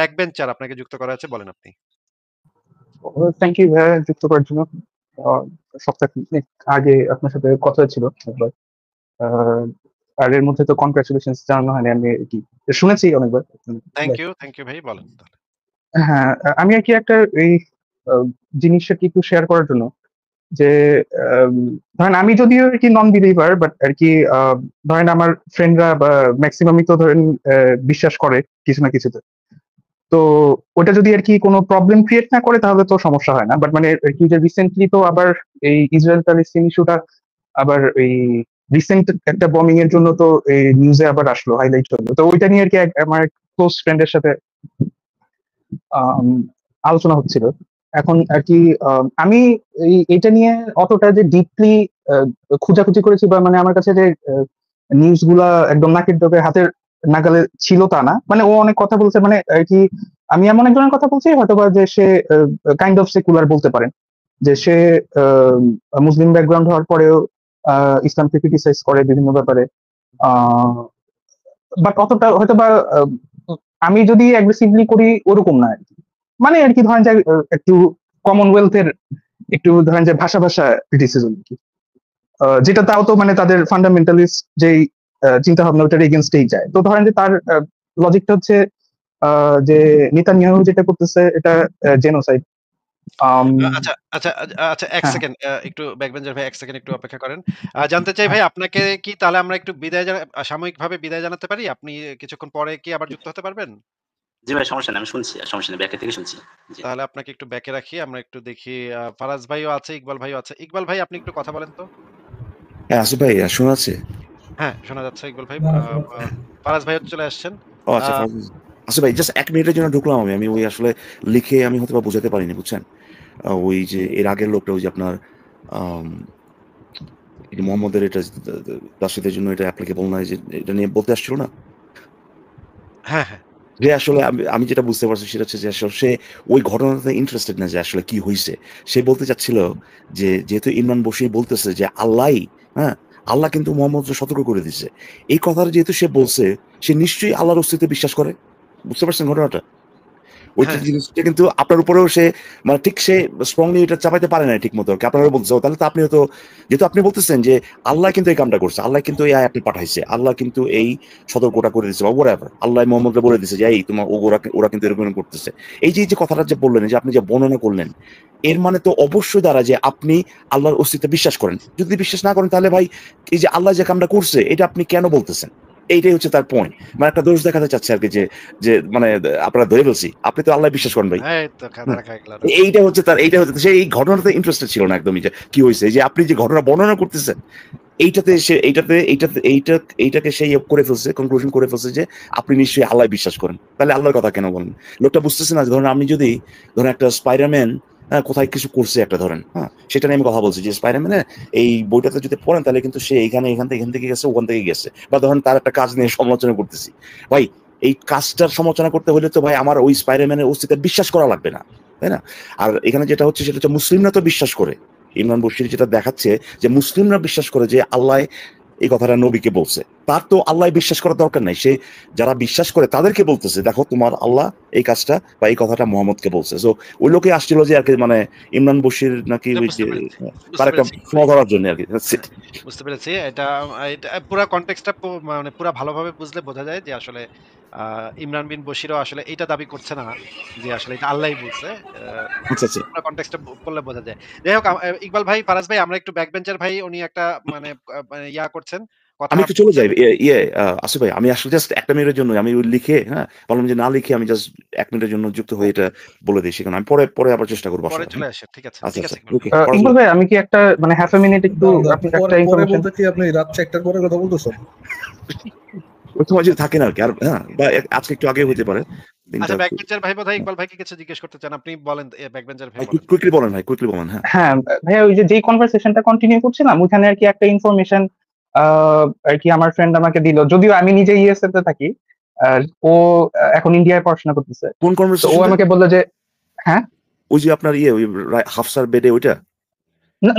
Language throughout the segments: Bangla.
ব্যাক বেঞ্চার আপনাকে যুক্ত করা আছে, বলেন আপনি। থ্যাংক ইউ ভাইয়া যুক্ত করার জন্য। সপ্তাহ আগে আপনার সাথে কথা হয়েছিল একবার, আর এর মধ্যে তো কনগ্রাচুলেশন জানানো হয়নি, আমি কি শুনেছি অনেকবার। থ্যাংক ইউ ভাই, বলেন তাহলে। হ্যাঁ, আমি আর কি একটা এই জিনিসটা কি একটু শেয়ার করার জন্য যে ধরেন আমি যদিও আর কি নন বিলিভার, বাট আর কি ধরেন আমার ফ্রেন্ডরা বা ম্যাক্সিমামই তো ধরেন বিশ্বাস করে কিছু না কিছুতে। তো ওটা যদি আর কি কোনো প্রবলেম ক্রিয়েট না করে তাহলে তো সমস্যা হয় না। বাট মানে আর কি যে রিসেন্টলি তো আবার এই ইসরায়েল প্যালেস্তিন ইস্যুটা আবার এই রিসেন্ট একটা বমিং এর জন্য তো এই নিউজে আবার আসলো, হাইলাইট হলো। তো ওইটা নিয়ে আর কি আমার ক্লোজ ফ্রেন্ডের সাথে আলোচনা হচ্ছিল। এখন আর কি আমি এটা নিয়ে অতটা যে ডিপলি খোঁজাখুঁজি করেছি বা মানে আমার কাছে যে নিউজ গুলা একদম নাকের ডগে হাতের নাগালে ছিল তা না। মানে ও অনেক কথা বলছে, মানে আর কি আমি এমন একজনের কথা বলছি হয়তোবা যে সে কাইন্ড অফ সেকুলার বলতে পারেন, যে সে মুসলিম ব্যাকগ্রাউন্ড হওয়ার পরেও ইসলামকে ক্রিটিসাইজ করে বিভিন্ন ব্যাপারে। বাট অতটা হয়তোবা আমি যদি অ্যাগ্রেসিভলি করি ওরকম না আর কি। মানে আর কি ধরেন যে একটু কমনওয়েলথের একটু ধরেন যে ভাষা ভাষা ক্রিটিসিজম কি, যেটা তাও তো মানে তাদের ফান্ডামেন্টালিস্ট যেই চিন্তা ভাবনা ওটার এগেনস্টেই যায়। তো ধরেন যে তার লজিকটা হচ্ছে যে নেতানিয়াহু যেটা করতেছে এটা জেনোসাইড। আচ্ছা, আচ্ছা, আচ্ছা, ১ হ্যাঁ, সেকেন্ড একটু ব্যাকবেঞ্চার ভাই ১ সেকেন্ড একটু অপেক্ষা করেন। জানতে চাই ভাই, আপনাকে কি তাহলে আমরা একটু সাময়িকভাবে বিদায় জানাতে পারি? আপনি কিছুক্ষণ পরে কি আবার যুক্ত হতে পারবেন? জি ভাই, সমস্যা নেই, আমি শুনছি, সমস্যা নেই, ব্যাকে থেকে শুনছি। জি। তাহলে আপনাকে একটু ব্যাকে রাখি। আমরা একটু দেখি ফারাজ ভাইও আছে, ইকবাল ভাইও আছে। ইকবাল ভাই, আপনি একটু কথা বলেন তো। হ্যাঁ, আসিফ ভাই শোনা যাচ্ছে? হ্যাঁ, শোনা যাচ্ছে ইকবাল ভাই। ফারাজ ভাইও চলে আসছেন। ও আচ্ছা, আসিফ ভাই জাস্ট 1 মিনিটের জন্য ঢুকলাম আমি ওই আসলে লিখে আমি হয়তো বা বোঝাতে পারিনি, বুঝছেন? ওই যে এর আগের লোকটা ওই যে আপনার এই যে মোহাম্মদের এটা তাসিদের জন্য এটা অ্যাপ্লিকেবল নয় যে এটা নিয়ে বলতে আসছিল না? হ্যাঁ, হ্যাঁ। যে আসলে আমি যেটা বুঝতে পারছি সেটা হচ্ছে যে আসলে সে ওই ঘটনাতে ইন্টারেস্টেড না যে আসলে কি হয়েছে। সে বলতে চাচ্ছিল যে যেহেতু ইমরান বশির বলতেছে যে আল্লাহই, হ্যাঁ, আল্লাহ কিন্তু মোহাম্মদকে সতর্ক করে দিচ্ছে। এই কথাটা যেহেতু সে বলছে, সে নিশ্চয়ই আল্লাহর অস্তিত্বে বিশ্বাস করে। বুঝতে পারছেন ঘটনাটা? ওইটা জিনিসটা কিন্তু আপনার উপরেও সে মানে ঠিক সে স্ট্রংলি এটা চাপাইতে পারে না ঠিক মতো। আপনারা বলছে তাহলে তো আপনিও তো, যেহেতু আপনি বলতেছেন যে আল্লাহ কিন্তু এই কামটা করছে, আল্লাহ কিন্তু এই আয়াতটি পাঠাইছে, আল্লাহ কিন্তু এই সতর্কটা করে দিচ্ছে বা whatever, আল্লাহ মোহাম্মদকে বলে দিচ্ছে যে এই তোমার ওরা কিন্তু এরকম করতেছে। এই যে কথাটা যে বললেন, যে আপনি যে বর্ণনা করলেন, এর মানে তো অবশ্যই দ্বারা যে আপনি আল্লাহর অস্তিত্বে বিশ্বাস করেন। যদি বিশ্বাস না করেন তাহলে ভাই এই যে আল্লাহ যে কামটা করছে এটা আপনি কেন বলতেছেন? এইটাই হচ্ছে তার পয়েন্ট। মানে একটা দোষ দেখাতে চাচ্ছে আর কি, যে যে মানে আপনারা ধরে বলছি আপনি তো আল্লাহ বিশ্বাস করেন ভাই। এইটা হচ্ছে সে এই ঘটনাতে ইন্টারেস্টেড ছিল না একদমই, যে কি হয়েছে যে আপনি যে ঘটনা বর্ণনা করতেছেন এইটাকে সেই করে ফেলছে, কনক্লুশন করে ফেলছে যে আপনি নিশ্চয়ই আল্লাহ বিশ্বাস করেন। তাহলে আল্লাহর কথা কেন বলেন? লোকটা বুঝতেছে না। ধরেন আপনি যদি ধরেন একটা স্পাইডারম্যান কোথায় কিছু করছে একটা, ধরেন হ্যাঁ, সেটা নিয়ে আমি কথা বলছি যে স্পাইডারম্যানের এই বইটাতে যদি পড়েন তাহলে কিন্তু সে এখান থেকে গেছে, ওখান থেকে গেছে, বা ধরেন তার একটা কাজ নিয়ে সমালোচনা করতেছি। ভাই এই কাজটার সমালোচনা করতে হলে তো ভাই আমার ওই স্পাইডারম্যানের অস্তিত্বে বিশ্বাস করা লাগবে না, তাই না? আর এখানে যেটা হচ্ছে সেটা হচ্ছে মুসলিমরা তো বিশ্বাস করে, ইমরান বশির যেটা দেখাচ্ছে যে মুসলিমরা বিশ্বাস করে যে আল্লাহ এই কথাটা নবীকে বলছে। তার তো আল্লাহ বিশ্বাস করার দরকার নাই, সে যারা বিশ্বাস করে তাদেরকে বলতেছে দেখো তোমার আল্লাহ এই কাজটা বা এই কথাটা মোহাম্মদকে বলছে। সো ওই লোকে আসছিল যে আর কি মানে ইমরান বশির নাকি ওই যে তার একটা ফোন করার জন্য আর কি। বুঝতে পেরেছি। এটা পুরা কনটেক্সটটা মানে পুরা ভালোভাবে বুঝলে বোঝা যায় যে আসলে ইমরান বিন বশিরও আসলে এটা দাবি করছে না যে আসলে এটা আল্লাহই বলছে। পুরা কনটেক্সটটা পড়লে বোঝা যায়। যাই হোক, ইকবাল ভাই, ফারাজ ভাই, আমরা একটু ব্যাক বেঞ্চার ভাই উনি একটা মানে ইয়া করছেন। আমি একটু চলে যাই আসিফ ভাই, আমি আসলে জাস্ট 1 মিনিটের জন্য আমি ওই লিখে বললাম যে না লিখে আমি জাস্ট 1 মিনিটের জন্য যুক্ত হয়ে এটা বলে দিই, সেখানে আমি পরে আবার চেষ্টা করবো। পরে চলে আসে, ঠিক আছে। আচ্ছা ইকবাল ভাই আমি কি একটা মানে হাফ এ মিনিট একটু একটা ইনফরমেশন বলতে কি আপনি রাত 4টার পরে কথা বলতেছেন? ওই সময় যদি থাকেন আর কি, আর হ্যাঁ বা আজকে একটু আগে হতে পারে। আচ্ছা, ব্যাক বেঞ্চার ভাই বোধহয় ইকবাল ভাইকে কিছু জিজ্ঞেস করতে চান, আপনি বলেন। ব্যাক বেঞ্চার ভাই বলেন। কুইকলি বলেন ভাই, কুইকলি বলেন। হ্যাঁ ভাইয়া, ওই যে কনভারসেশনটা কন্টিনিউ করছিলাম ওখানে আর কি একটা ইনফরমেশন আর কি আমার ফ্রেন্ড আমাকে দিল, যদিও আমি নিজে ইউএসএ তে থাকি, আর ও এখন ইন্ডিয়ায় পড়াশোনা করতেছে। কোন কনভারসেশন? ও আমাকে বললো যে হ্যাঁ ওই যে আপনার ওই হাফসার বেডে ওইটা?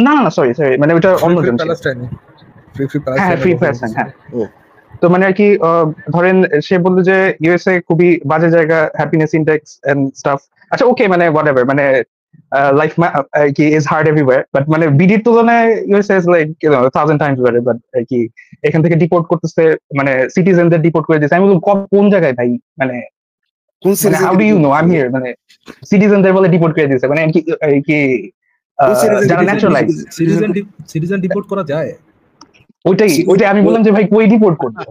না, সরি, মানে ওইটা অন্যজন ছিল। হ্যাঁ, ফ্রি প্যালেস্টাইন, হ্যাঁ। তো মানে আর কি ধরেন সে বললো যে ইউএসএ খুবই বাজে জায়গা, হ্যাপিনেস ইন্ডেক্স এন্ড স্টাফ। আচ্ছা ওকে, মানে হোয়াটএভার, মানে লাইফ কি ইজ হার্ড এভরিওয়্যার, বাট মানে বিডির তুলনায় USA is like 1000 times better. But আর কি এখান থেকে ডিপোর্ট করতেছে, মানে সিটিজেনদের ডিপোর্ট করে দিচ্ছে। আমি বললাম কোন জায়গায় ভাই, মানে কোন মানে সিরিজে how do you know I am here, মানে সিটিজেনদের বলে ডিপোর্ট করে দিচ্ছে, মানে কি কোন সিরিজে যারা ন্যাচারালাইজ সিটিজেন ডিপোর্ট করা যায়? ওইটাই আমি বললাম যে ভাই কই ডিপোর্ট করবো,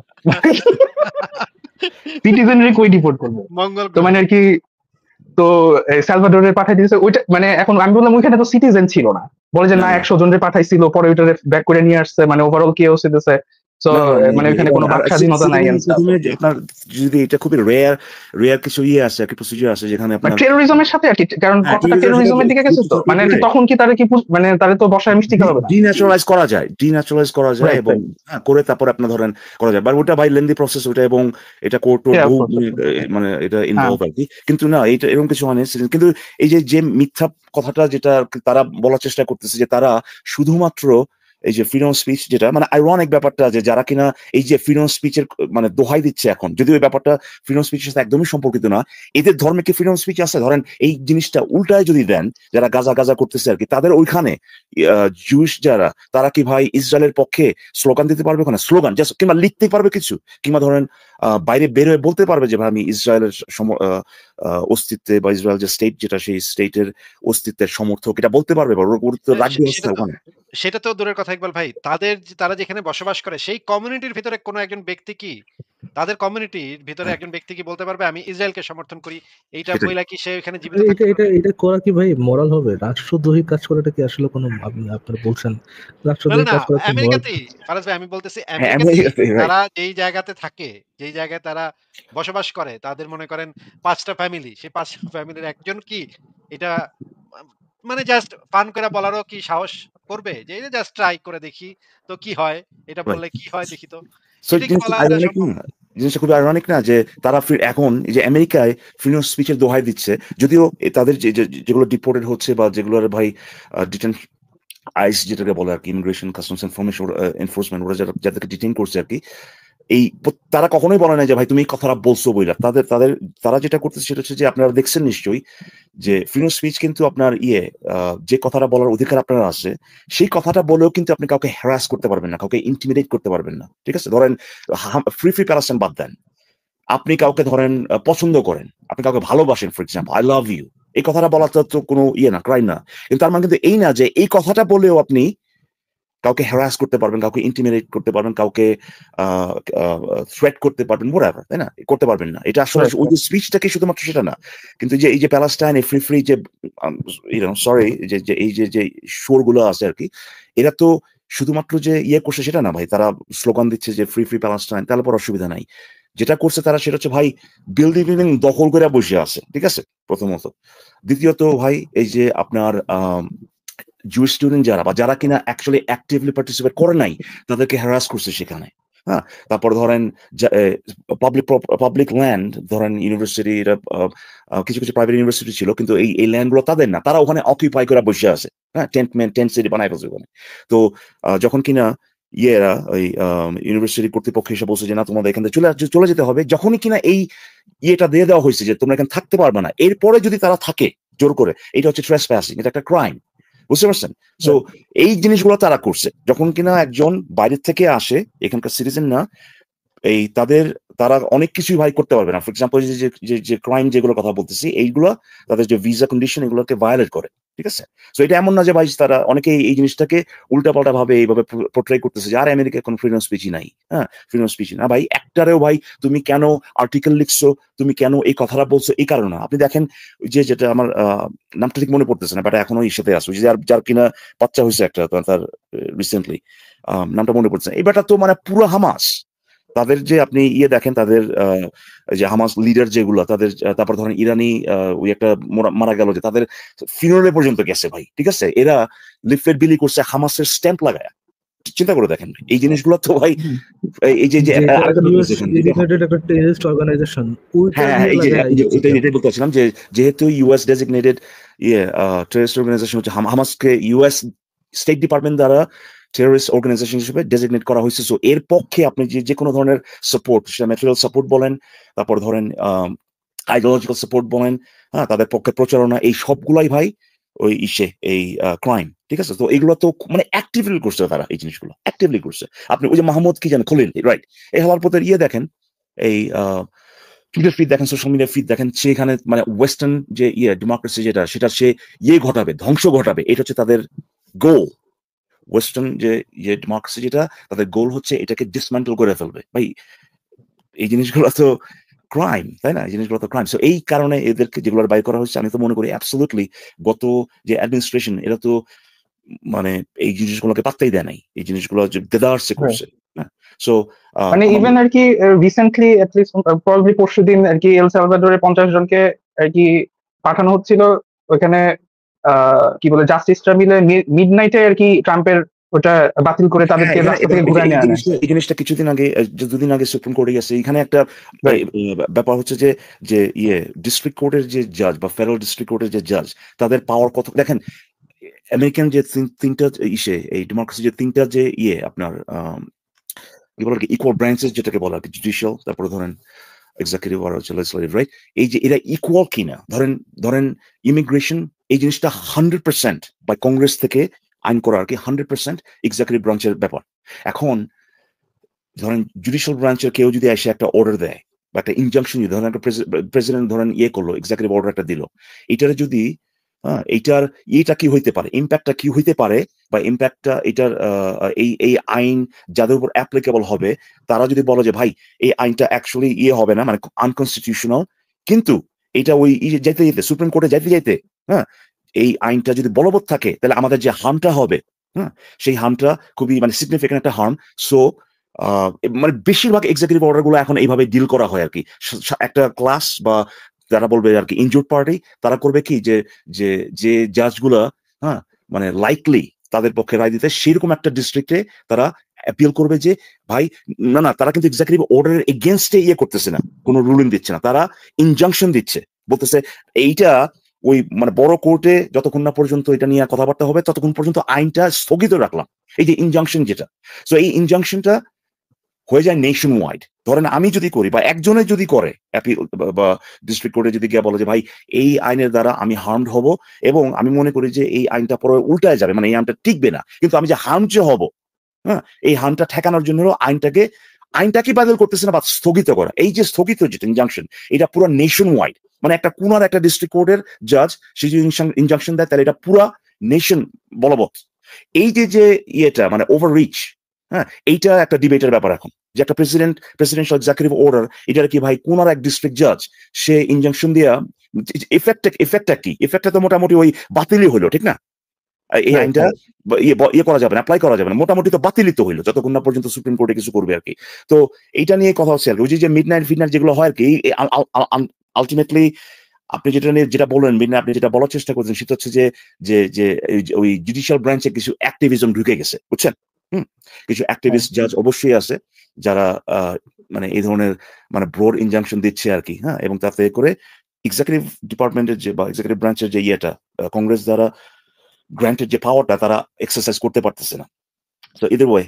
সিটিজেনরে কই ডিপোর্ট করবো। মঙ্গল তো মানে আর কি, তো সালভাডোরে পাঠাই দিয়েছে ওইটা, মানে এখন আমি বললাম ওইখানে তো সিটিজেন ছিল না, বলে যে না 100 জনের পাঠাইছিল, পরে ওইটা ব্যাক করে নিয়ে আসছে, মানে ওভারঅল কি হচ্ছে। তো মানে ওইখানে কোনো বাক স্বাধীনতা নাই। আপনার যদি এটা খুবই রেয়ার কিছু আছে আর কি, প্রসিজার আছে যেখানে আপনার টেরোরিজমের সাথে আর কি, কারণ কথাটা টেরোরিজমের দিকে গেছে, তো মানে তখন কি তারা কি মানে তারা তো বসায় মিষ্টি খাওয়াবে না, ডিন্যাচারালাইজ করা যায় এবং করে তারপর আপনার ধরেন করা যায়, বাট ওটা বাই লেন্দি প্রসেস ওটা, এবং এটা কোর্ট মানে এটা ইনভলভ আর কি। কিন্তু না, এটা এরকম কিছু হয় না। কিন্তু এই যে মিথ্যা কথাটা যেটা তারা বলার চেষ্টা করতেছে, যে তারা শুধুমাত্র এই যে ফ্রিডম স্পিচ, যেটা মানে আইরনিক ব্যাপারটা, যে যারা কিনা এই যে ফ্রিডম স্পিচের মানে দোহাই দিচ্ছে এখন, যদিও এই ব্যাপারটা ফ্রিডম স্পিচের সাথে একদমই সম্পর্কিত না। এদের ধর্মে কি ফ্রিডম স্পিচ আছে? ধরেন এই জিনিসটা উল্টায় যদি দেন, যারা গাজা করতেছে আর কি, তাদের ওইখানে জুইশ যারা, তারা কি ভাই ইসরায়েলের পক্ষে স্লোগান দিতে পারবে ওখানে? স্লোগান জাস্ট, কিংবা লিখতে পারবে কিছু, কিংবা ধরেন বাইরে বের হয়ে বলতে পারবে যে ভাই আমি ইসরায়েলের অস্তিত্বে, বা ইসরায়েল যে স্টেট, যেটা সেই স্টেটের অস্তিত্বের সমর্থক, এটা বলতে পারবে? বা গুরুত্ব রাখবে ওখানে? সেটা তো দূরের কথা ইকবাল ভাই, তারা যেখানে বসবাস করে সেই কমিউনিটির ভিতরে কোনো একজন ব্যক্তি কি, তাদের কমিউনিটির ভিতরে একজন ব্যক্তি কি বলতে পারবে আমি ইসরায়েলকে সমর্থন করি? এইটা বইলা কি সে এখানে জীবিত থাকতে পারবে? এটা করা কি ভাই মরাল হবে? রাষ্ট্রদ্রোহী কাজ করাটা কি আসলে কোনো, আপনারা বলছেন রাষ্ট্রদ্রোহী কাজ করা কি মরাল? আমেরিকাতেই ফারাজ ভাই, আমি বলতেছি আমেরিকাতেই তারা যেই জায়গাতে থাকে, যেই জায়গায় তারা বসবাস করে, তাদের মনে করেন 5টা ফ্যামিলি, সেই 5টা ফ্যামিলির একজন কি এটা মানে জাস্ট ফান করে বলারও কি সাহস করবে যে জাস্ট ট্রাই করে দেখি তো কি হয়, এটা বললে কি হয় দেখি তো? জিনিসটা খুব আইরনিক না, যে তারা এখন যে আমেরিকায় ফ্রিডম স্পিচের দোহাই দিচ্ছে, যদিও তাদের যেগুলো ডিপোর্টেড হচ্ছে, বা যেগুলোর ভাই আইস যেটাকে বলে আর কি, ইমিগ্রেশন কাস্টমস এনফোর্সমেন্ট, ওরা যাদেরকে ডিটেইন করছে আর কি, এই তারা কখনোই বলে না যে ভাই তুমি এই কথাটা বলছো বইলা। তারা যেটা করতেছে সেটা হচ্ছে যে, আপনারা দেখছেন নিশ্চয়ই যে ফ্রিডম স্পিচ কিন্তু আপনার যে কথাটা বলার অধিকার আপনার আছে, সেই কথাটা বলেও কিন্তু আপনি কাউকে হ্যারাস করতে পারবেন না, কাউকে ইন্টিমিডেট করতে পারবেন না। ঠিক আছে, ধরেন ফ্রি প্যালেস্টাইন বাদ দেন, আপনি কাউকে ধরেন পছন্দ করেন, আপনি কাউকে ভালোবাসেন, for example I love you, এই কথাটা বলা তো কোনো না, ক্রাইম না। কিন্তু তার মানে কিন্তু এই না যে এই কথাটা বলেও আপনি কাউকে হ্যারাস করতে পারবেন, কাউকে ইন্টিমিডেট করতে পারবেন, কাউকে থ্রেট করতে পারবেন, whatever, তাই না? করতে পারবেন না। এটা আসলে ওই যে স্পিচটাকে শুধুমাত্র সেটা না, কিন্তু যে এই যে প্যালেস্টাইন ফ্রি যে সরি যে এই যে শোর গুলো আছে আর কি, এরা তো শুধুমাত্র যে করছে সেটা না ভাই, তারা স্লোগান দিচ্ছে যে ফ্রি প্যালেস্টাইন, তাহলে পর অসুবিধা নাই। যেটা করছে তারা সেটা হচ্ছে ভাই বিল্ডিং দখল করে বসে আছে, ঠিক আছে, প্রথমত। দ্বিতীয়ত ভাই এই যে আপনার জুইশ স্টুডেন্ট যারা, বা যারা কিনা অ্যাকচুয়ালি অ্যাক্টিভলি পার্টিসিপেট করে নাই, তাদেরকে হ্যারাস করছে সেখানে। হ্যাঁ, তারপর ধরেন পাবলিক ল্যান্ড, ধরেন ইউনিভার্সিটি, কিছু প্রাইভেট ইউনিভার্সিটি ছিল, কিন্তু এই ল্যান্ড গুলো তাদের না, তারা ওখানে অকুপাই করে বসে আছে। হ্যাঁ, টেন্ট সিটি বানায় ফেলছে ওখানে। তো যখন কিনা ওই ইউনিভার্সিটি কর্তৃপক্ষ এসে বলছে যে না, তোমাদের এখান থেকে চলে যেতে হবে, যখনই কিনা এই দিয়ে দেওয়া হয়েছে যে তোমরা এখানে থাকতে পারবে না, এরপরে যদি তারা থাকে জোর করে, এটা হচ্ছে ট্রেসপ্যাসিং, এটা একটা ক্রাইম, বুঝতে পারছেন? সো এই জিনিসগুলো তারা করছে, যখন কিনা একজন বাইরের থেকে আসে, এখানকার সিটিজেন না, তারা অনেক কিছুই ভাই করতে পারবে না। ফর এক্সাম্পল যে ক্রাইম যেগুলো কথা বলতেছি, এইগুলো তাদের যে ভিসা কন্ডিশন, এগুলোকে ভায়োলেট করে, ঠিক আছে? সো এটা এমন না যে ভাই তারা অনেকে এই জিনিসটাকে উল্টাপাল্টা ভাবে এইভাবে পোর্ট্রে করতেছে যে আর আমেরিকায় কোনো ফ্রিডম স্পিচই নাই। হ্যাঁ, ফ্রিডম স্পিচ না ভাই, একটারেও ভাই তুমি কেন আর্টিকেল লিখছো, তুমি কেন এই কথাটা বলছো, এই কারণে না। আপনি দেখেন যেটা আমার নামটা ঠিক মনে পড়তেছে না, বাট এখনো সাথে আসবে, যার কিনা বাচ্চা হয়েছে একটা, তার রিসেন্টলি নামটা মনে পড়ছে। এই ব্যাটা তো মানে পুরো হামাস, তাদের যে আপনি দেখেন, তাদের যে হামাস লিডার যেগুলো, তাদের তারপর ধরেন ইরানি ওই একটা মারা গেল, যে তাদের ফিনারে পর্যন্ত গেছে ভাই, ঠিক আছে? এরা লিফলেট বিলি করছে হামাসের স্ট্যাম্প লাগায়। চিন্তা করে দেখেন এই জিনিসগুলো তো ভাই, এই যে এটাই বলতে চাচ্ছিলাম, যে যেহেতু ইউএস ডেজিগনেটেড টেররিস্ট অর্গানাইজেশন হচ্ছে হামাসকে, ইউএস স্টেট ডিপার্টমেন্ট দ্বারা টেররিস্ট অর্গানাইজেশন হিসেবে ডেজিগনেট করা হয়েছে। সো এর পক্ষে আপনি যে কোনো ধরনের সাপোর্ট, সেটা ম্যাটেরিয়াল সাপোর্ট বলেন, তারপর ধরেন আইডিওলজিক্যাল সাপোর্ট বলেন, হ্যাঁ, তাদের পক্ষে প্রচারণা, এই সবগুলাই ভাই ওই এই ক্রাইম, ঠিক আছে? তো এগুলো তো মানে অ্যাক্টিভলি করছে তারা, এই জিনিসগুলো অ্যাক্টিভলি করছে। আপনি ওই যে মাহমুদ কি জানেন, খলিল, রাইট, এই হওয়ার পথের দেখেন, এই টুইটার ফিড দেখেন, সোশ্যাল মিডিয়া ফিড দেখেন, সেখানে মানে ওয়েস্টার্ন যে ডেমোক্রেসি যেটা, সেটা সে ঘটাবে, ধ্বংস ঘটাবে, এটা হচ্ছে তাদের গোল। ওয়েস্টার্ন যে ডেমোক্রেসি যেটা, তাদের গোল হচ্ছে এটাকে ডিসম্যান্টল করে ফেলবে। ভাই এই জিনিসগুলো তো ক্রাইম, তাই না? এই জিনিসগুলো তো ক্রাইম। সো এই কারণে এদেরকে যেগুলো বাইর করা হচ্ছে, আমি তো মনে করি অ্যাবসলিউটলি গত যে অ্যাডমিনিস্ট্রেশন, এরা তো মানে এই জিনিসগুলোকে পাত্তাই দেয় নাই, এই জিনিসগুলো যে দেদারসে করছে। সো মানে ইভেন আর কি রিসেন্টলি অ্যাটলিস্ট প্রবাবলি পরশুদিন আর কি এল সালভাডোরে 50 জনকে আর কি পাঠানো হচ্ছিল ওখানে, কি বলে জাস্টিসটা মিলে মিডনাইটে আর কি ট্রাম্পের ওটা বাতিল করে তাদেরকে রাস্তা থেকে ঘুরে নিয়ে আনে। এই জিনিসটা কিছুদিন আগে, দুদিন আগে সুপ্রিম কোর্টে গেছে। এখানে একটা ব্যাপার হচ্ছে যে ডিস্ট্রিক্ট কোর্টের যে জাজ বা ফেডারেল ডিস্ট্রিক্ট কোর্টের যে জাজ, তাদের পাওয়ার কত দেখেন। আমেরিকান যে তিনটা এই ডেমোক্রেসি যে তিনটা যে আপনার কি বলে ইকুয়াল ব্রাঞ্চেস যেটাকে বলা আর কি, জুডিশিয়াল, তারপরে ধরেন এক্সিকিউটিভ আর লেজিসলেটিভ, রাইট? এই যে এরা ইকুয়াল কিনা, ধরেন ইমিগ্রেশন, এই জিনিসটা 100% বা কংগ্রেস থেকে আইন করা আর কি 100% এক্সিকিউটিভ ব্রাঞ্চের ব্যাপার। এখন ধরেন জুডিশিয়াল ব্রাঞ্চের কেউ যদি এসে একটা অর্ডার দেয় বা একটা ইনজাংশন, ধরেন একটা প্রেসিডেন্ট ধরেন করলো, এক্সিকিউটিভ অর্ডার একটা দিল, এটার যদি এইটা কি হইতে পারে, ইম্প্যাক্টটা কি হইতে পারে, বা ইম্প্যাক্টটা এটার এই আইন যাদের উপর অ্যাপ্লিকেবল হবে, তারা যদি বলে যে ভাই এই আইনটা অ্যাকচুয়ালি হবে না, মানে আনকনস্টিটিউশনাল, কিন্তু এটা ওই যেতে যেতে সুপ্রিম কোর্টে যেতে হ্যাঁ, এই আইনটা যদি বলবৎ থাকে, তাহলে আমাদের যে হার্মটা হবে, হ্যাঁ, সেই হার্মটা খুবই মানে সিগনিফিকেন্ট একটা হার্ম। সো মানে বেশিরভাগ এক্সিকিউটিভ অর্ডার গুলো এখন এইভাবে ডিল করা হয় আর কি। একটা ক্লাস বা যারা বলবে আর কি ইনজুর্ড পার্টি, তারা করবে কি যে জাজগুলা, হ্যাঁ, মানে লাইকলি তাদের পক্ষে রায় দিতে, সেরকম একটা ডিস্ট্রিক্টে তারা অ্যাপিল করবে যে ভাই না, তারা কিন্তু এক্সিকিউটিভ অর্ডারের এগেনস্টে করতেছে না, কোনো রুলিং দিচ্ছে না, তারা ইনজাংশন দিচ্ছে, বলতেছে এইটা ওই মানে বড় কোর্টে যতক্ষণ না পর্যন্ত এটা নিয়ে কথাবার্তা হবে, ততক্ষণ পর্যন্ত আইনটা স্থগিত রাখলাম, এই যে ইনজাংশন যেটা। সো এই ইনজাংশনটা হয়ে যায় নেশন ওয়াইড। ধরেন আমি যদি করি বা একজনের যদি করে অ্যাপিল বা ডিস্ট্রিক্ট কোর্টে যদি গিয়ে বলে যে ভাই এই আইনের দ্বারা আমি হার্মড হব, এবং আমি মনে করি যে এই আইনটা পরে উল্টায় যাবে, মানে এই আইনটা টিকবে না, কিন্তু আমি যে হার্ম যে হব, হ্যাঁ, এই হার্মটা ঠেকানোর জন্য আইনটাকে বাতিল করতেছে না বা স্থগিত করা, এই যে স্থগিত যেটা ইনজাংশন, এটা পুরো নেশন ওয়াইড, মানে একটা কোনার একটা ডিস্ট্রিক্ট কোর্টের জাজ সে যদি ইনজাংশন দেয়, তাহলে এটা পুরো নেশন বলবৎ। এই যে ইয়েটা মানে ওভার রিচ, হ্যাঁ, এইটা একটা ডিবেটের ব্যাপার এখন, যে একটা প্রেসিডেন্সিয়াল এক্সিকিউটিভ অর্ডার, এটা কি ভাই কোন আর এক ডিস্ট্রিক্ট জাজ সে ইনজাংশন দিয়া এফেক্টটা কি, এফেক্টটা তো মোটামুটি ওই বাতিলই হইলো, ঠিক না? এই আইনটা করা যাবে না, অ্যাপ্লাই করা যাবে না, মোটামুটি তো বাতিলিত হইলো যতক্ষণ না পর্যন্ত সুপ্রিম কোর্টে কিছু করবে আর কি। তো এইটা নিয়ে কথা হচ্ছে আর কি, ওই যে মিডনাইট যেগুলো হয় আর কি, আলটিমেটলি আপনি যেটা বললেন, আপনি যেটা বলার চেষ্টা করছেন সেটা হচ্ছে যে ওই জুডিশিয়াল ব্রাঞ্চে কিছু অ্যাক্টিভিজম ঢুকে গেছে, বুঝছেন? কিছু অ্যাক্টিভিস্ট জাজ অবশ্যই আছে যারা মানে এই ধরনের মানে ব্রড ইনজাংশন দিচ্ছে আর কি, হ্যাঁ, এবং তাতে করে এক্সিকিউটিভ ডিপার্টমেন্টের যে বা এক্সিকিউটিভ ব্রাঞ্চের যে কংগ্রেস দ্বারা গ্রান্টেড যে পাওয়ারটা, তারা এক্সারসাইজ করতে পারতেছে না। তো ইদার ওয়ে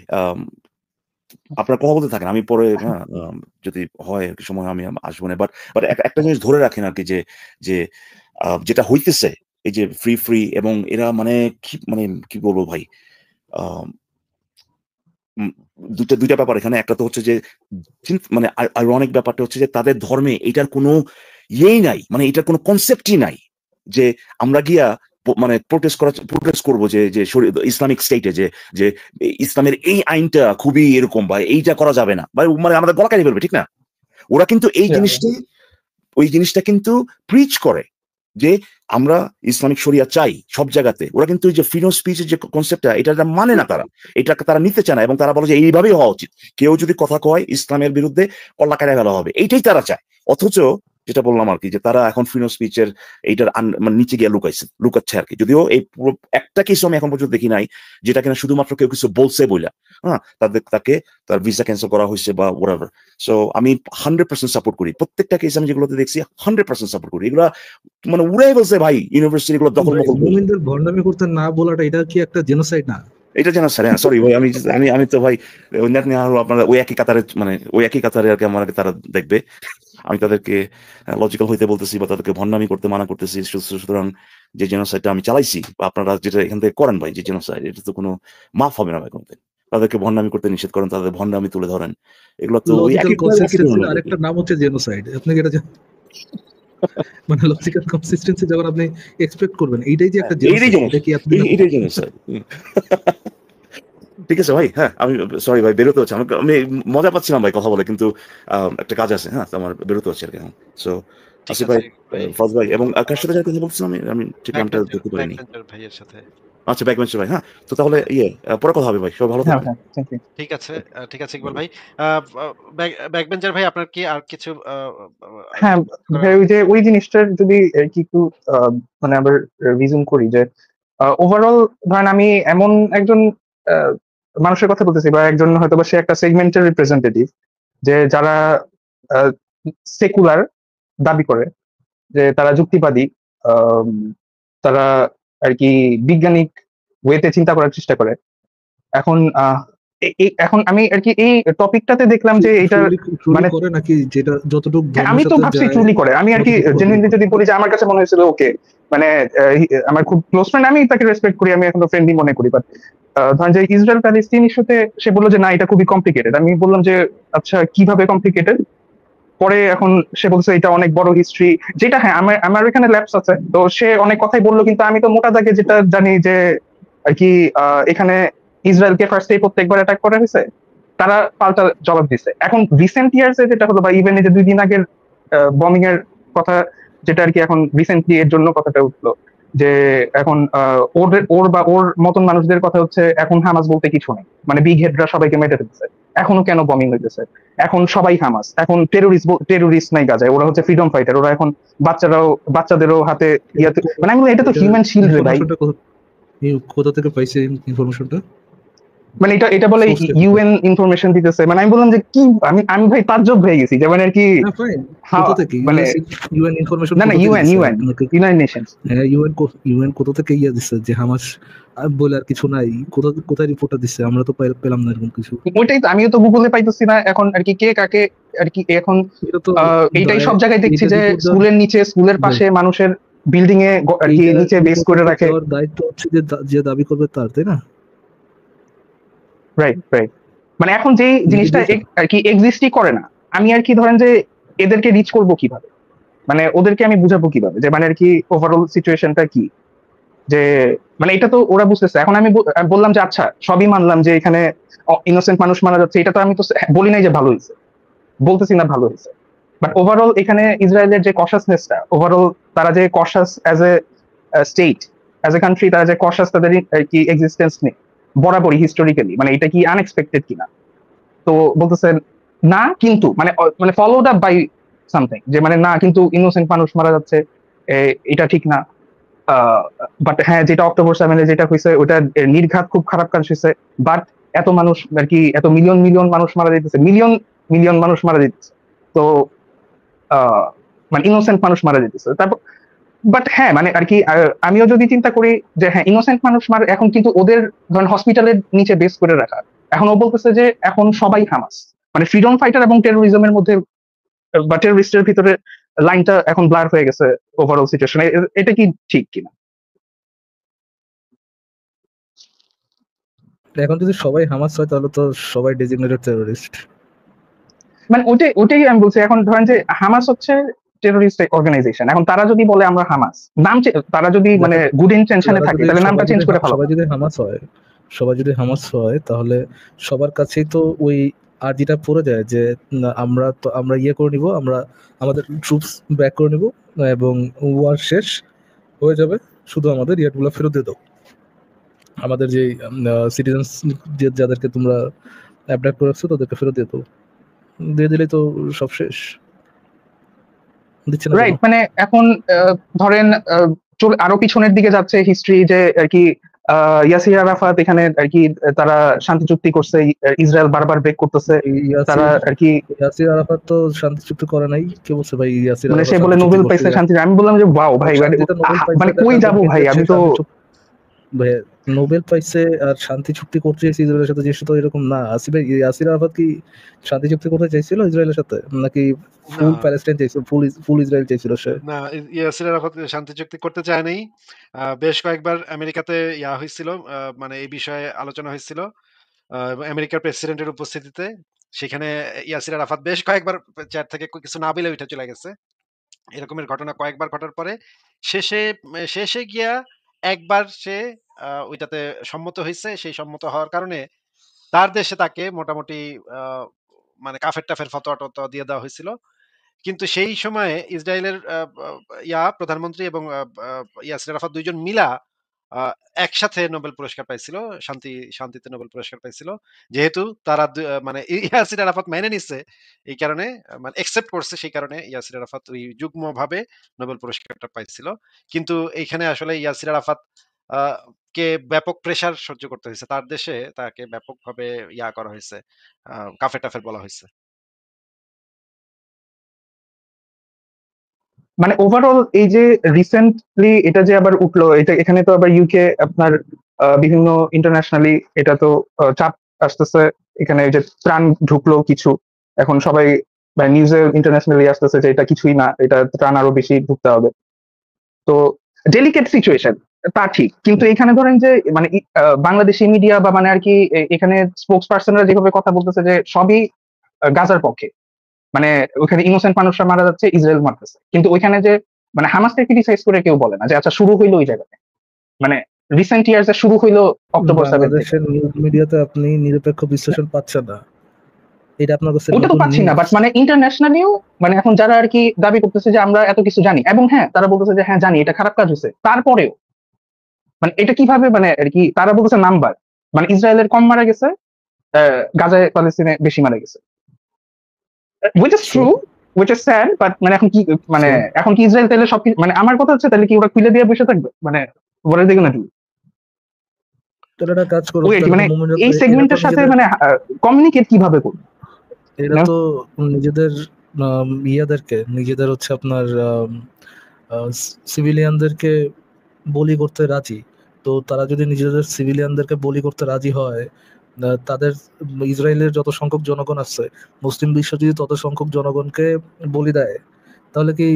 আপনারা কথা বলতে থাকেন, আমি পরে যদি হয় সময় আমি আসবো না, বাট একটা জিনিস ধরে রাখেন আর কি, যে যেটা হইতেছে এই যে ফ্রি এবং এরা মানে কি বলবো ভাই, দুইটা ব্যাপার এখানে। একটা তো হচ্ছে যে মানে আইরনিক ব্যাপারটা হচ্ছে যে তাদের ধর্মে এটার কোনো নাই, মানে এটার কোনো কনসেপ্টই নাই, যে আমরা গিয়া মানে প্রোটেস্ট করবো যে ইসলামিক স্টেটে যে ইসলামের এই আইনটা খুবই এরকম বা এইটা করা যাবে না, মানে আমাদের গলা কাটি ফেলবে, ঠিক না? ওরা কিন্তু এই জিনিসটা কিন্তু প্রিচ করে যে আমরা ইসলামিক শরিয়া চাই সব জায়গাতে। ওরা কিন্তু যে ফ্রিডম স্পিচের যে কনসেপ্টটা, এটা মানে না, তারা নিতে চায় না, এবং তারা বলে যে এইভাবেই হওয়া উচিত, কেউ যদি কথা কয় ইসলামের বিরুদ্ধে কল্লা কাটা ফেলা হবে, এইটাই তারা চায়। অথচ যেটা বললাম আর কি, যে তারা এখন ফ্রিডম স্পিচের এইটার মানে নিচে গিয়ে লুকাচ্ছে আর কি। যদিও এই পুরো একটা কেস আমি এখন পর্যন্ত দেখি নাই যেটা কিনা শুধুমাত্র কেউ কিছু বলছে বইলা তাকে তার ভিসা ক্যান্সেল করা হয়েছে বা ওয়াটএভার। সো আমি 100% সাপোর্ট করি প্রত্যেকটা কেস, আমি যেগুলোতে দেখছি 100% সাপোর্ট করি। এগুলা মানে উড়াই বলছে ভাই, ইউনিভার্সিটি গুলো দখল মখল। মুমিনদের ভণ্ডামি করতে না বলাটা এটা কি একটা জেনোসাইড না? এটা জানা স্যার, হ্যাঁ সরি ভাই, আমি তো ভাই ওই নেতানিয়াহু আপনারা ওই একই কাতারে, মানে ওই একই কাতারে আর কি আমাকে তারা দেখবে। আমি তাদেরকে লজিক্যাল হইতে বলতেছি বা তাদেরকে ভণ্ডামি করতে মানা করতেছি। সুতরাং যে জেনোসাইডটা আমি চালাইছি বা আপনারা যেটা এখান থেকে করেন ভাই, যে জেনোসাইড, এটা তো কোনো মাফ হবে না ভাই কোনোদিন। তাদেরকে ভণ্ডামি করতে নিষেধ করেন, তাদের ভণ্ডামি তুলে ধরেন, এগুলো তো ওই লজিক্যাল একই কনসিস্টেন্সির ধরনের। আরেকটা নাম হচ্ছে জেনোসাইড। আপনি কি এটা মানে লজিক্যাল কনসিস্টেন্সি যখন আপনি এক্সপেক্ট করবেন, এইটাই যে একটা এইটাই জেনোসাইড, এটা কি এতদিন এইটাই জেনোসাইড। ঠিক আছে ভাই, হ্যাঁ আমি সরি ভাই, বেরোতে হচ্ছে। আমি মজা পাচ্ছিলাম ভাই কথা বলে, কিন্তু একটা কাজ আছে, হ্যাঁ আমার বেরোতে হচ্ছে আর কি। সো ঠিক আসিফ আছে ভাই, ফজ ভাই, এবং কার সাথে যার কথা বলছিলাম আমি ঠিক নামটা দেখতে পারিনি। ব্যাকবেঞ্চার ভাইয়ের সাথে। আচ্ছা, ব্যাকবেঞ্চার ভাই, হ্যাঁ। তো তাহলে পরে কথা হবে ভাই, সব ভালো হ্যাঁ থাকবেন। হ্যাঁ, থ্যাংক ইউ। ঠিক আছে ইকবাল ভাই। ব্যাকবেঞ্চার ভাই আপনার কি আর কিছু হ্যাঁ ভাই, ওই যে ওই জিনিসটার যদি আর কি একটু মানে আবার রিজুম করি, যে ওভারঅল ধরেন আমি এমন একজন আহ, মানুষের কথা বলতেছি, বা একজন হয়তো বা সে একটা সেগমেন্টের রিপ্রেজেন্টেটিভ, যে যারা সেকুলার দাবি করে, যে তারা যুক্তিবাদী, আম, তারা আর কি বৈজ্ঞানিক ওয়েতে চিন্তা করার চেষ্টা করে। এখন এখন আমি আর কি এই টপিকটাতে দেখলাম যে এটা মানে করে নাকি, যেটা যতটুকু হ্যাঁ, ধর্মের আমি তো সাথে ভাবছি যায় ট্রুলি করে। আমি আর কি ততটুকু করে। জেনুইনলি যদি বলি যে আমার কাছে মনে হয়েছিল ওকে, মানে আমার খুব ক্লোজ ফ্রেন্ড, আমি তাকে রেসপেক্ট করি, আমি এখনো ফ্রেন্ডই মনে করি। বাট ধরেন যে ইসরায়েল প্যালেস্তিন ইস্যুতে সে বললো যে না, এটা খুবই কমপ্লিকেটেড। আমি বললাম যে আচ্ছা কিভাবে কমপ্লিকেটেড? পরে এখন সে বলছে এটা অনেক বড় হিস্ট্রি, যেটা হ্যাঁ আমার আমার এখানে ল্যাপস আছে, তো সে অনেক কথাই বললো, কিন্তু আমি তো মোটা দাগে যেটা জানি যে আর কি এখানে ইসরায়েলকে ফার্স্টেই প্রত্যেকবার অ্যাটাক করা হয়েছে, তারা পাল্টা জবাব দিছে। এখন রিসেন্ট ইয়ার্সে যেটা হলো, বা ইভেন এই যে 2 দিন আগের বমিং এর কথা, যেটা আর কি এখন রিসেন্টলি এর জন্য কথাটা উঠলো, যে এখন ওর মতন মানুষদের কথা হচ্ছে এখন হামাস বলতে কিছু নেই, মানে বিগ হেডরা সবাইকে মেরে ফেলছে, এখনো কেন বমিং হইতেছে, এখন সবাই হামাস, এখন টেরোরিস্ট নাই গাজায়, ওরা হচ্ছে ফ্রিডম ফাইটার, ওরা এখন বাচ্চাদেরও হাতে ইয়াতে, মানে আমি বলি, এটা তো হিউম্যান শিল্ড রে ভাই। কোথা থেকে পাইছে ইনফরমেশনটা? মানে এটা বলে ইউএন ইনফরমেশন দিতেছে। মানে আমি বললাম যে কি, আমি ভাই তাজ্জব হয়ে গেছি, যে মানে আর কি কোথা থেকে মানে ইউএন ইনফরমেশন? না ইউনাইটেড নেশনস। হ্যাঁ, ইউএন কোথা থেকে ইয়া দিচ্ছে যে হামাস বলে আর কিছু নাই? কোথায় রিপোর্টটা দিচ্ছে? আমরা তো পেলাম না এরকম কিছু। ওইটাই তো, আমিও তো গুগলে পাইতেছি না এখন আর কি, কে কাকে আর কি এখন এইটাই সব জায়গায় দেখছি, যে স্কুলের নিচে, স্কুলের পাশে, মানুষের বিল্ডিং এ আর কি নিচে বেস করে রাখে। দায়িত্ব হচ্ছে যে দাবি করবে তার, তাই না? Right right. মানে এখন যেই জিনিসটা আর কি এক্সিস্টই করে না, আমি আর কি ধরেন যে এদেরকে রিচ করবো কিভাবে, মানে ওদেরকে আমি বুঝাবো কিভাবে যে মানে আর কি ওভারঅল সিচুয়েশনটা কি, যে মানে এটা তো ওরা বুঝতেছে। এখন আমি বললাম যে আচ্ছা সবই মানলাম যে এখানে ইনোসেন্ট মানুষ মারা যাচ্ছে, এটা তো আমি তো বলি নাই যে ভালো হয়েছে, বলতেছি না ভালো হয়েছে, বাট ওভারঅল এখানে ইসরায়েলের যে কশাসনেসটা, ওভারঅল তারা যে কশাস as a state, as a country, তারা যে কশাস, তাদের আর কি এক্সিস্টেন্স নেই বরাবরই হিস্টোরিক্যালি, মানে এটা কি আনএক্সপেক্টেড কিনা? তো বলতেছেন না, কিন্তু মানে মানে ফলোড আপ বাই সামথিং, যে মানে না কিন্তু ইনোসেন্ট মানুষ মারা যাচ্ছে, এটা ঠিক না। বাট হ্যাঁ, যেটা অক্টোবর 7 যেটা হয়েছে ওটা নির্ঘাত খুব খারাপ কাজ হয়েছে, বাট এত মানুষ আর কি, এত মিলিয়ন মিলিয়ন মানুষ মারা যেতেছে, মিলিয়ন মিলিয়ন মানুষ মারা যেতেছে, তো মানে ইনোসেন্ট মানুষ মারা যেতেছে। তারপর বাট হ্যাঁ মানে আর কি আমিও যদি চিন্তা করি যে হ্যাঁ ইনোসেন্ট মানুষ মারা, এখন কিন্তু ওদের ধরেন হসপিটালের নিচে বেস করে রাখা, এখন ও বলতেছে যে এখন সবাই হামাস, মানে ফ্রিডম ফাইটার এবং টেরোরিজমের মধ্যে বা টেরোরিস্টের ভিতরে লাইনটা এখন ব্লার হয়ে গেছে ওভারঅল সিচুয়েশন। এটা কি ঠিক কিনা? এখন যদি সবাই হামাস হয় তাহলে তো সবাই ডেজিগনেটেড টেররিস্ট। মানে ওটাই আমি বলছি। এখন ধরেন যে হামাস হচ্ছে টেরোরিস্ট অর্গানাইজেশন, এখন তারা যদি বলে আমরা হামাস, নাম তারা যদি মানে গুড ইনটেনশনে থাকে, তাহলে নামটা চেঞ্জ করে ফেলো। সবাই যদি হামাস হয় তাহলে সবার কাছেই তো ওই আর্জিটা পড়ে যায় যে আমরা ইয়ে করে নিব, আমরা আমাদের ট্রুপস ব্যাক করে নিব এবং ওয়ার শেষ হয়ে যাবে, শুধু আমাদের ইয়ারগুলো ফেরত দিয়ে দাও, আমাদের যে সিটিজেন্স যাদেরকে তোমরা অ্যাবডাক্ট করে রাখছো তাদেরকে ফেরত দিয়ে দাও, দিয়ে দিলেই তো সব শেষ। দিচ্ছে না রাইট। মানে এখন ধরেন আরো পিছনের দিকে যাচ্ছে হিস্ট্রি, যে আর কি ইয়াসির আরাফাত এখানে আর কি তারা শান্তি চুক্তি করছে, ইসরায়েল বারবার ব্রেক করতেছে, তারা আর কি। ইয়াসির আরাফাত তো শান্তি চুক্তি করে নাই, কে বলছে ভাই ইয়াসির মানে সে বলে নোবেল পাইছে শান্তি। আমি বললাম যে ওয়াও ভাই, মানে কই যাবো ভাই, আমি তো ভাইয়া নোবেল পাইছে আর শান্তি চুক্তি করতে চাইছে ইসরায়েলের সাথে, জিনিসটা তো এরকম না। ইয়াসির আরাফাত কি শান্তি চুক্তি করতে চাইছিল ইসরায়েলের সাথে, নাকি না, ফুল প্যালেস্টাইন চাইছিল, ফুল ইসরায়েল চাইছিল সে? না, ইয়াসির আরাফাত শান্তি চুক্তি করতে চায় নাই। বেশ কয়েকবার আমেরিকাতে হইছিল, মানে এই বিষয়ে আলোচনা হয়েছিল। এবং আমেরিকার প্রেসিডেন্টের উপস্থিতিতে। সেখানে ইয়াসির আরাফাত বেশ কয়েকবার চেয়ার থেকে কিছু না বলে উঠে চলে গেছে। এরকমের ঘটনা কয়েকবার ঘটার পরে শেষে শেষে গিয়া একবার সে ওইটাতে সম্মত হইছে। সেই সম্মত হওয়ার কারণে তার দেশে তাকে মোটামুটি আ মানে কাফের-টাফের ফতোয়া-টতোয়া দিয়ে দেওয়া হইছিল। কিন্তু সেই সময়ে ইসরায়েলের প্রধানমন্ত্রী এবং আ ইয়াসির আরাফাত ২ জন মিলা আ একসাথে নোবেল পুরস্কার পাইছিল। শান্তিতে নোবেল পুরস্কার পাইছিল। যেহেতু তারা মানে ইয়াসির আরাফাত মেনে নিছে, এই কারণে মানে অ্যাকসেপ্ট করছে, সেই কারণে ইয়াসির আরাফাত ওই যুগ্মভাবে নোবেল পুরস্কারটা পাইছিল। কিন্তু এইখানে আসলে ইয়াসির আরাফাত আ কে ব্যাপক প্রেশার সহ্য করতে হইছে। তার দেশে তাকে ব্যাপকভাবে করা হইছে। কাফের-টাফের বলা হইছে। মানে ওভারঅল এই যে রিসেন্টলি এটা যে আবার উঠলো, এটা এখানে তো আবার ইউকে আপনার বিভিন্ন ইন্টারন্যাশনালি এটা তো চাপ আসতেছে, এখানে যে ত্রাণ ঢুকলো কিছু, এখন সবাই নিউজে ইন্টারন্যাশনালি আসতেছে যে এটা কিছুই না, এটা ত্রাণ আরো বেশি ঢুকতে হবে। তো ডেলিকেট সিচুয়েশন, তা ঠিক, কিন্তু এখানে ধরেন যে মানে বাংলাদেশি মিডিয়া বা মানে আর কি এখানে স্পোক্স পার্সনরা যেভাবে কথা বলতেছে যে সবই গাজার পক্ষে, মানে ওখানে ইনোসেন্ট মানুষরা মারা যাচ্ছে, ইসরায়েল মারতেছে, কিন্তু ওইখানে যে মানে হামাসকে ক্রিটিসাইজ করে কেউ বলে না যে আচ্ছা শুরু হইলো ওই জায়গাতে, মানে রিসেন্ট ইয়ার্স শুরু হইলো অক্টোবর 7 থেকে। বাংলাদেশের নিউজ মিডিয়াতে আপনি নিরপেক্ষ বিশ্লেষণ পাচ্ছেন না, এটা আপনার কাছে ওটা তো নতুন পাচ্ছি না, নিউজ। বাট মানে ইন্টারন্যাশনালিও মানে এখন যারা আর কি দাবি করতেছে যে আমরা এত কিছু জানি, এবং হ্যাঁ তারা বলতেছে যে হ্যাঁ জানি এটা খারাপ কাজ হয়েছে, তারপরেও মানে এটা কিভাবে মানে আর কি তারা বলতেছে নাম্বার, মানে ইসরায়েলের কম মারা গেছে, গাজায় প্যালেস্তিনে বেশি মারা গেছে, which is true, which is sad, but মানে এখন কি মানে এখন কি ইসরায়েল তাহলে সবকিছু মানে আমার কথা হচ্ছে তাহলে কি ওরা খুলে দিয়ে বসে থাকবে, মানে ওরা দেখবে না তাহলে একটা কাজ করো, ওয়েট, তাহলে মানে তো মোমেন্টরা এই তো এরা তো সেগমেন্টের সাথে নিজেদের মানে কমিউনিকেট কিভাবে করবে? এরা তো নিজেদের নিজেদের হচ্ছে আপনার সিভিলিয়ানদেরকে বলি করতে রাজি। তো তারা যদি নিজেদের সিভিলিয়ানদেরকে বলি করতে রাজি হয়, তাদের ইসরায়েলের যত সংখ্যক জনগণ আছে, মুসলিম বিশ্ব যদি তত সংখ্যক জনগণকে বলি দেয়, তাহলে কি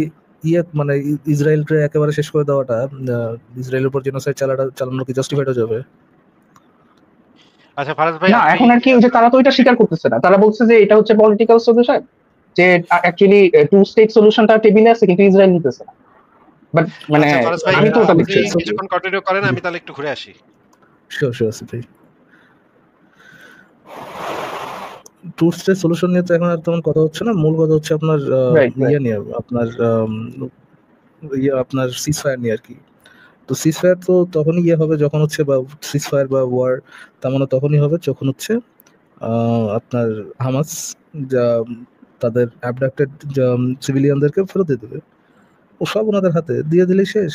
মানে ইসরায়েলকে একেবারে শেষ করে দেওয়াটা, ইসরায়েলের উপর জেনোসাইড চালানো কি জাস্টিফাইড হয়ে যাবে? আচ্ছা ফারাজ ভাই, না, আপনি এখন আর কি ওই যে তারা তো এটা স্বীকার করতেছে না, তারা বলছে যে এটা হচ্ছে পলিটিক্যাল সলিউশন, যে অ্যাকচুয়ালি টু স্টেট সলিউশনটা টেবিলে আছে কিন্তু ইসরায়েল নিতেছে না, বাট মানে আচ্ছা ফারাজ ভাই, আমি তো ওটা আপনি দেখছি। কিছুক্ষণ কন্টিনিউ করেন, আমি তাহলে একটু ঘুরে আসি। শিওর আসিফ ভাই। টু স্টেট সলিউশন নিয়ে তো এখন আর তেমন কথা হচ্ছে না, মূল কথা হচ্ছে আপনার Right, right. নিয়ে আপনার সিজফায়ার নিয়ে আর কি। তো সিজফায়ার তো তখনই হবে যখন হচ্ছে, বা সিজফায়ার বা ওয়ার তার মানে তখনই হবে যখন হচ্ছে আপনার হামাস যা তাদের অ্যাবডাক্টেড সিভিলিয়ানদেরকে ফেরত দিয়ে দেবে, ও সব ওনাদের হাতে দিয়ে দিলেই শেষ।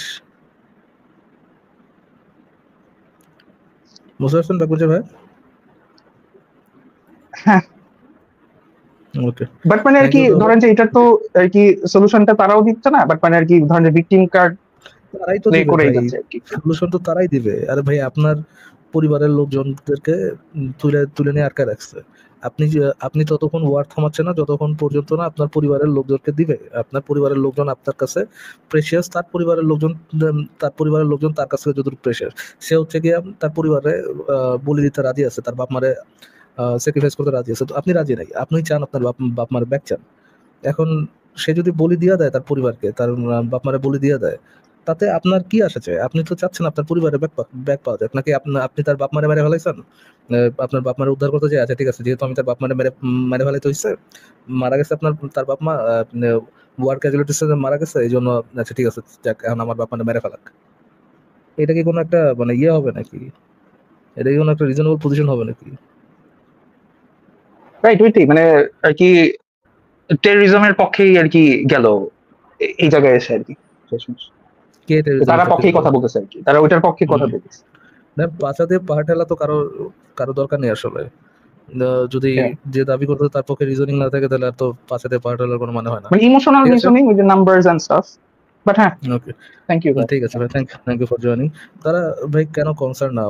বুঝতে পারছেন ডাকুজে ভাই? হ্যাঁ, ওকে, বাট মানে আর কি ধরেন যে এটা তো আর কি সলিউশনটা তারাও দিচ্ছে না, বাট মানে আর কি ধরেন যে ভিকটিম কার্ড তারাই তো প্লে দিবে করেই ভাই, যাচ্ছে আর কি। সলিউশন তো তারাই দিবে। আরে ভাই, আপনার পরিবারের লোকজনদেরকে তুলে নিয়ে আটকে রাখছে, আপনি ততক্ষণ ওয়ার থামাচ্ছেন না যতক্ষণ পর্যন্ত না আপনার পরিবারের লোকজনকে দিবে। আপনার পরিবারের লোকজন আপনার কাছে প্রেশিয়াস, তার পরিবারের লোকজন তার কাছে যতটুকু প্রেশিয়াস, সে হচ্ছে গিয়ে তার পরিবারে বলি দিতে রাজি আছে, তার বাপ মারে স্যাক্রিফাইস করতে রাজি আছে। তো আপনি রাজি নাই, আপনি চান আপনার বাপ মারে ব্যাক চান। এখন সে যদি বলি দিয়া দেয় তার পরিবারকে, তার বাপ মারে বলি দিয়া দেয়, তাতে আপনার কি আসা চায়? আপনি তো চাচ্ছেন আপনার পরিবারে ব্যাক পাওয়া যাক, নাকি আপনি তার বাপ মারে মেরে ফেলাইছেন? আপনার বাপ মারে উদ্ধার করতে চাই, আচ্ছা ঠিক আছে, যেহেতু আমি তার বাপ মারে মেরে ফেলাইতে হয়েছে, মারা গেছে তার বাপ মা ওয়ার ক্যাজুয়ালিটিস মারা গেছে, এই জন্য আচ্ছা ঠিক আছে, যাক এখন আমার বাপ মারে মেরে ফেলাক। এটা কি কোনো একটা মানে হবে নাকি? এটা কি কোনো একটা রিজনেবল পজিশন হবে নাকি? রাইট, ওইটাই মানে আর কি টেররিজমের পক্ষেই আর কি গেল এই জায়গায় এসে আর কি, তারা পক্ষেই কথা বলতেছে আর কি, তারা ওইটার পক্ষে কথা বলতেছে। না, পাছা দিয়ে পাহাড় ঠেলা তো কারো দরকার নেই আসলে। যদি যে দাবি করতে তার পক্ষে রিজনিং না থাকে, তাহলে আর তো পাছা দিয়ে পাহাড় ঠেলার কোনো মানে হয় না। মানে emotional reasoning with the numbers and stuff. But হ্যাঁ, ওকে, থ্যাংক ইউ। ঠিক আছে ভাই, থ্যাংক ইউ ফর জয়েনিং। তারা ভাই কেন কনসার্ন না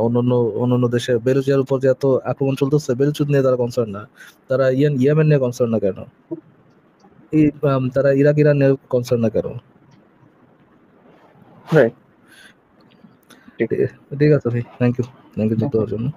অন্যান্য দেশে বেলুচিয়ার উপর যে এত আক্রমণ চলতেছে, বেলুচিত নিয়ে তারা কনসার্ন না? তারা ইয়েমেন নিয়ে কনসার্ন না কেন? তারা ইরাক ইরান নিয়ে কনসার্ন না কেন? রাইট। ঠিক আছে ভাই, থ্যাংক ইউ যুক্ত হওয়ার জন্য।